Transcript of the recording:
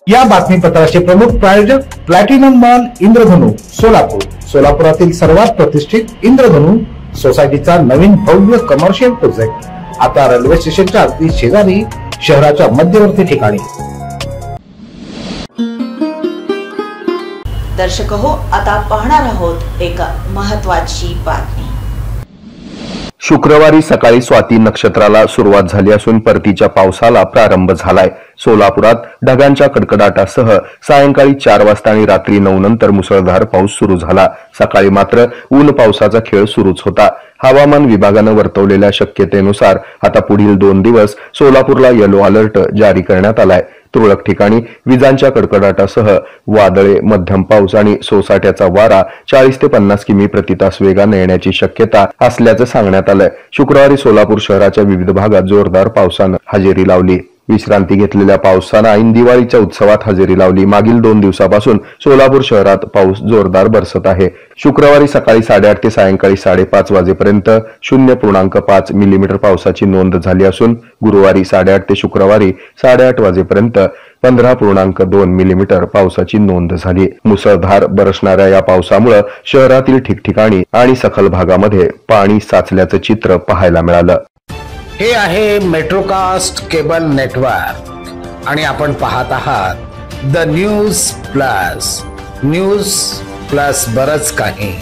या बातमीपत्राचे प्रमुख प्रायोजक प्लॅटिनम मॉल इंद्रधनु सोलापूर। सोलापुरातील सर्वात प्रतिष्ठित इंद्रधनु सोसायटीचा नवीन भव्य कमर्शियल प्रोजेक्ट आता रेल्वे स्टेशनच्या अगदी शेजारी शहराच्या मध्यवर्ती ठिकाणी। दर्शक हो, आता पाहणार आहोत एक महत्त्वाची बातमी। शुक्रवारी सकाळी स्वाती नक्षत्राला सुरुवात झाली असून परतीच्या पावसाला प्रारंभ झालाय। सोलापुरात ढगांच्या कडकडाटासह सायंकाळी 4 वाजता आणि रात्री 9 नंतर मुसळधार पाऊस सुरू झाला। सकाळी मात्र ऊन पावसाचा खेळ सुरूच होता। हवामान विभागानं वर्तवलेल्या शक्यतेनुसार आता पुढील 2 दिवस सोलापूरला येलो अलर्ट जारी करण्यात आलाय। तुरळक ठिकाणी विजांच्या कडकडाटासह वादळे, मध्यम पाऊस आणि सोसाट्याचा वारा 40 ते 50 किमी प्रति तास वेगाने येण्याची शक्यता असल्याचं सांगण्यात आलंय। शुक्रवारी सोलापूर शहराच्या विविध भागात जोरदार पावसानं हजेरी लावली। विश्रांती घेतलेल्या पावसानं ऐन दिवाळीच्या उत्सवात हजेरी लावली। मागील 2 दिवसापासून सोलापूर शहरात पाऊस जोरदार बरसत आहे। शुक्रवारी सकाळी 8:30 ते सायंकाळी 5:30 वाजेपर्यंत 0.5 मिलीमीटर पावसाची नोंद झाली असून गुरुवारी 8:30 ते शुक्रवारी 8:30 वाजेपर्यंत 15.2 मिलीमीटर पावसाची नोंद झाली। मुसळधार बरसणाऱ्या या पावसामुळे शहरातील ठिकठिकाणी आणि सखल भागामध्ये पाणी साचल्याचं चित्र पाहायला मिळालं। हे आहे मेट्रोकास्ट केबल नेटवर्क आणि आपण पाहत आहात द न्यूज प्लस बरच काही।